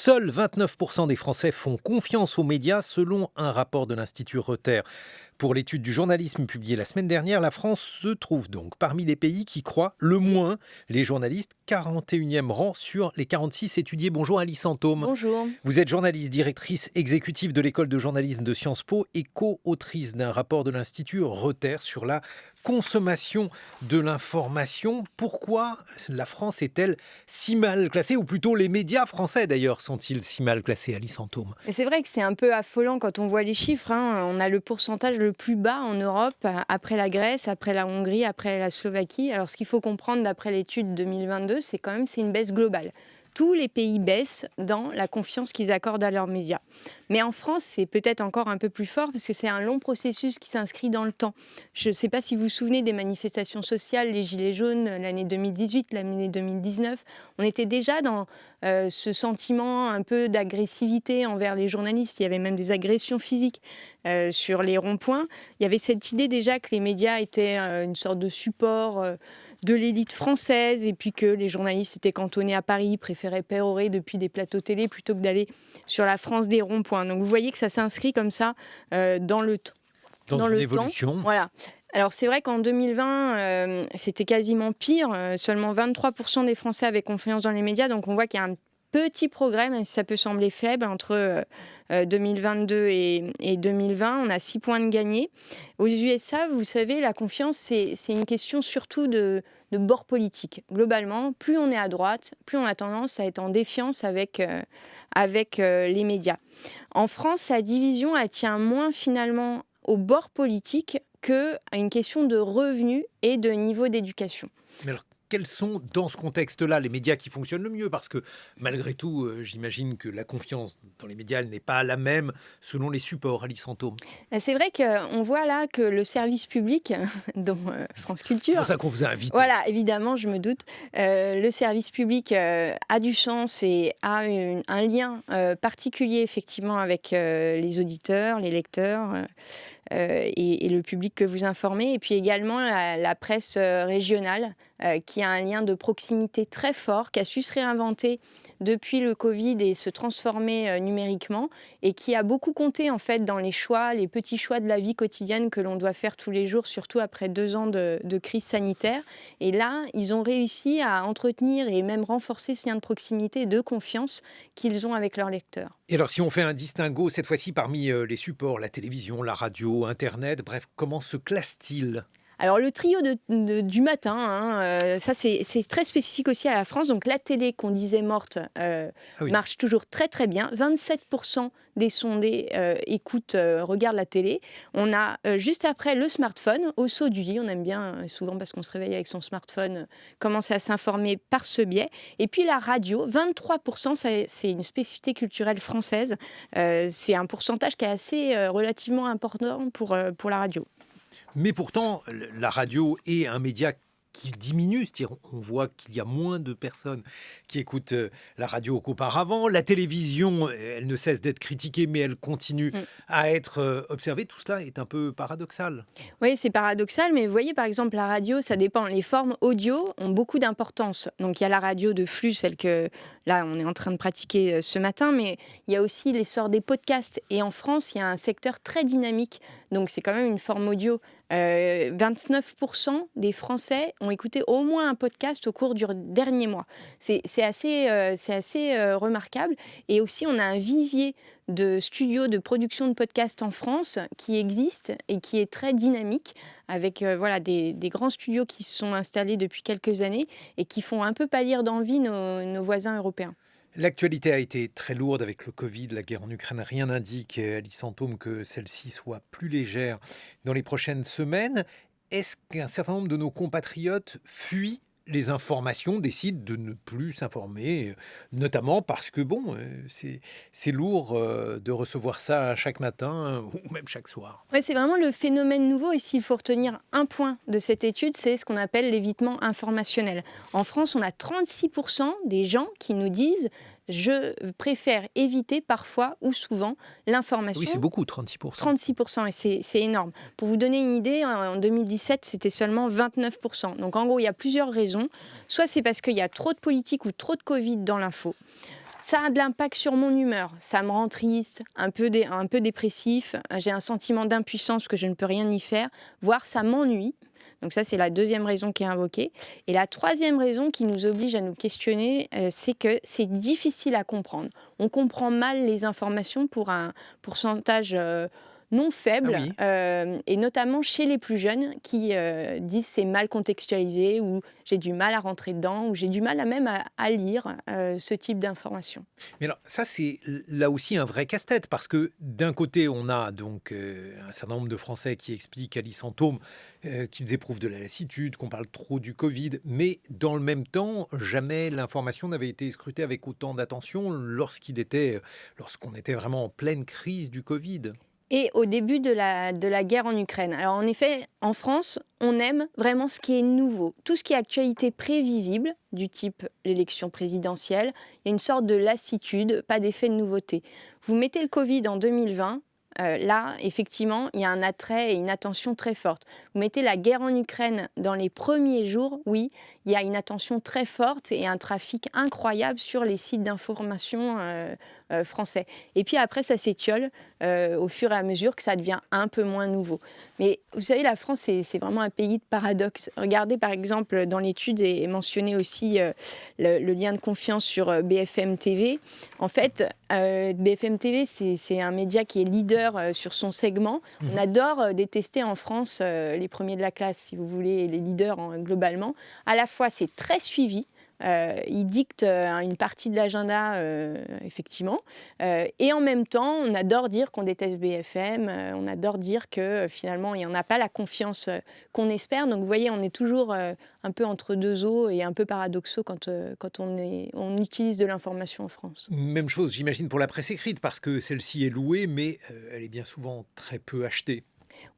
Seuls 29% des Français font confiance aux médias selon un rapport de l'Institut Reuters. Pour l'étude du journalisme publiée la semaine dernière, la France se trouve donc parmi les pays qui croient le moins les journalistes, 41e rang sur les 46 étudiés. Bonjour Alice Santôme. Bonjour. Vous êtes journaliste, directrice exécutive de l'école de journalisme de Sciences Po et co-autrice d'un rapport de l'Institut Reuters sur la consommation de l'information. Pourquoi la France est-elle si mal classée, ou plutôt les médias français d'ailleurs sont-ils si mal classés, Alice Santôme? Et c'est vrai que c'est un peu affolant quand on voit les chiffres. On a le pourcentage le plus bas en Europe, après la Grèce, après la Hongrie, après la Slovaquie. Alors ce qu'il faut comprendre d'après l'étude 2022, c'est une baisse globale. Tous les pays baissent dans la confiance qu'ils accordent à leurs médias. Mais en France, c'est peut-être encore un peu plus fort parce que c'est un long processus qui s'inscrit dans le temps. Je ne sais pas si vous vous souvenez des manifestations sociales, les Gilets jaunes, l'année 2018, l'année 2019. On était déjà dans ce sentiment un peu d'agressivité envers les journalistes. Il y avait même des agressions physiques sur les ronds-points. Il y avait cette idée déjà que les médias étaient une sorte de support de l'élite française, et puis que les journalistes étaient cantonnés à Paris, préféraient pérorer depuis des plateaux télé plutôt que d'aller sur la France des ronds-points. Donc vous voyez que ça s'inscrit comme ça dans le temps. Dans une évolution. Voilà. Alors c'est vrai qu'en 2020, c'était quasiment pire. Seulement 23% des Français avaient confiance dans les médias. Donc on voit qu'il y a un petit progrès, même si ça peut sembler faible, entre 2022 et 2020. On a 6 points de gagné. Aux USA, vous savez, la confiance, c'est une question surtout de bord politique. Globalement, plus on est à droite, plus on a tendance à être en défiance avec les médias. En France, la division, elle tient moins finalement au bord politique qu'à une question de revenus et de niveau d'éducation. Mais alors, quels sont, dans ce contexte-là, les médias qui fonctionnent le mieux? Parce que, malgré tout, j'imagine que la confiance dans les médias, elle n'est pas la même selon les supports, Alice Santôme. C'est vrai qu'on voit là que le service public, dont France Culture... C'est pour ça qu'on vous a invité. Voilà, évidemment, je me doute. Le service public a du sens et a un lien particulier, effectivement, avec les auditeurs, les lecteurs et le public que vous informez. Et puis également la presse régionale, qui a un lien de proximité très fort, qui a su se réinventer depuis le Covid et se transformer numériquement, et qui a beaucoup compté en fait dans les choix, les petits choix de la vie quotidienne que l'on doit faire tous les jours, surtout après 2 ans de crise sanitaire. Et là, ils ont réussi à entretenir et même renforcer ce lien de proximité et de confiance qu'ils ont avec leurs lecteurs. Et alors, si on fait un distinguo, cette fois-ci, parmi les supports, la télévision, la radio, Internet, bref, comment se classent-ils ? Alors le trio du matin, ça c'est très spécifique aussi à la France. Donc la télé qu'on disait morte marche toujours très très bien. 27% des sondés écoutent, regardent la télé. On a juste après le smartphone, au saut du lit. On aime bien souvent parce qu'on se réveille avec son smartphone, commencer à s'informer par ce biais. Et puis la radio, 23%, c'est une spécificité culturelle française. C'est un pourcentage qui est assez relativement important pour la radio. Mais pourtant, la radio est un média qui diminue, c'est-à-dire on voit qu'il y a moins de personnes qui écoutent la radio qu'auparavant. La télévision, elle ne cesse d'être critiquée, mais elle continue à être observée. Tout cela est un peu paradoxal. Oui, c'est paradoxal, mais vous voyez, par exemple, la radio, ça dépend. Les formes audio ont beaucoup d'importance. Donc, il y a la radio de flux, celle que, là, on est en train de pratiquer ce matin, mais il y a aussi l'essor des podcasts. Et en France, il y a un secteur très dynamique. Donc, c'est quand même une forme audio. 29% des Français ont écouté au moins un podcast au cours du dernier mois. C'est assez remarquable. Et aussi, on a un vivier de studios de production de podcasts en France qui existe et qui est très dynamique, avec des grands studios qui se sont installés depuis quelques années et qui font un peu pâlir d'envie nos voisins européens. L'actualité a été très lourde avec le Covid, la guerre en Ukraine. Rien n'indique, Alice Santôme, que celle-ci soit plus légère dans les prochaines semaines. Est-ce qu'un certain nombre de nos compatriotes fuient les informations, décident de ne plus s'informer, notamment parce que c'est lourd de recevoir ça chaque matin ou même chaque soir? Ouais, c'est vraiment le phénomène nouveau. Et s'il faut retenir un point de cette étude, c'est ce qu'on appelle l'évitement informationnel. En France, on a 36% des gens qui nous disent « je préfère éviter parfois ou souvent l'information ». Oui, c'est beaucoup, 36%. 36%, et c'est énorme. Pour vous donner une idée, en 2017, c'était seulement 29%. Donc en gros, il y a plusieurs raisons. Soit c'est parce qu'il y a trop de politique ou trop de Covid dans l'info. Ça a de l'impact sur mon humeur. Ça me rend triste, un peu dépressif. J'ai un sentiment d'impuissance parce que je ne peux rien y faire, voire ça m'ennuie. Donc ça, c'est la deuxième raison qui est invoquée. Et la troisième raison qui nous oblige à nous questionner, c'est que c'est difficile à comprendre. On comprend mal les informations pour un pourcentage non Ah faible, oui. et notamment chez les plus jeunes qui disent c'est mal contextualisé ou j'ai du mal à rentrer dedans ou j'ai du mal à lire ce type d'informations. Mais alors ça, c'est là aussi un vrai casse-tête parce que d'un côté, on a donc un certain nombre de Français qui expliquent à Lysantôme qu'ils éprouvent de la lassitude, qu'on parle trop du Covid, mais dans le même temps, jamais l'information n'avait été scrutée avec autant d'attention lorsqu'on était vraiment en pleine crise du Covid. Et au début de la guerre en Ukraine. Alors en effet, en France, on aime vraiment ce qui est nouveau. Tout ce qui est actualité prévisible, du type l'élection présidentielle, il y a une sorte de lassitude, pas d'effet de nouveauté. Vous mettez le Covid en 2020, là, effectivement, il y a un attrait et une attention très forte. Vous mettez la guerre en Ukraine dans les premiers jours, oui, il y a une attention très forte et un trafic incroyable sur les sites d'information français. Et puis après, ça s'étiole au fur et à mesure que ça devient un peu moins nouveau. Mais vous savez, la France, c'est vraiment un pays de paradoxes. Regardez, par exemple, dans l'étude est mentionné aussi le lien de confiance sur BFM TV. En fait, BFM TV, c'est un média qui est leader sur son segment. On Mhm. adore détester en France les premiers de la classe, si vous voulez, les leaders globalement. À la fois, c'est très suivi. Ils dictent une partie de l'agenda, effectivement. Et en même temps, on adore dire qu'on déteste BFM. On adore dire que finalement, il n'y en a pas la confiance qu'on espère. Donc, vous voyez, on est toujours un peu entre deux eaux et un peu paradoxaux quand on utilise de l'information en France. Même chose, j'imagine, pour la presse écrite, parce que celle-ci est louée, mais elle est bien souvent très peu achetée.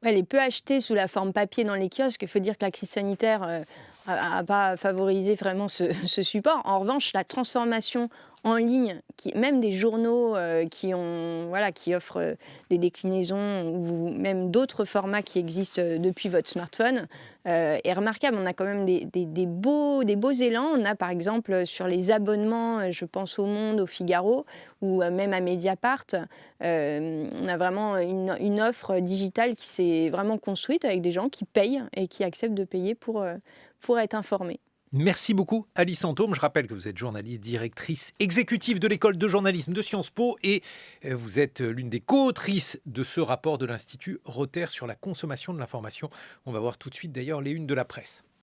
Ouais, elle est peu achetée sous la forme papier dans les kiosques. Il faut dire que la crise sanitaire n'a pas favorisé vraiment ce support. En revanche, la transformation en ligne, même des journaux qui offrent des déclinaisons ou même d'autres formats qui existent depuis votre smartphone, est remarquable. On a quand même des beaux élans. On a par exemple sur les abonnements, je pense au Monde, au Figaro ou même à Mediapart, on a vraiment une offre digitale qui s'est vraiment construite avec des gens qui payent et qui acceptent de payer pour être informés. Merci beaucoup, Alice Santôme. Je rappelle que vous êtes journaliste directrice exécutive de l'école de journalisme de Sciences Po et vous êtes l'une des co-autrices de ce rapport de l'Institut Rother sur la consommation de l'information. On va voir tout de suite d'ailleurs les unes de la presse.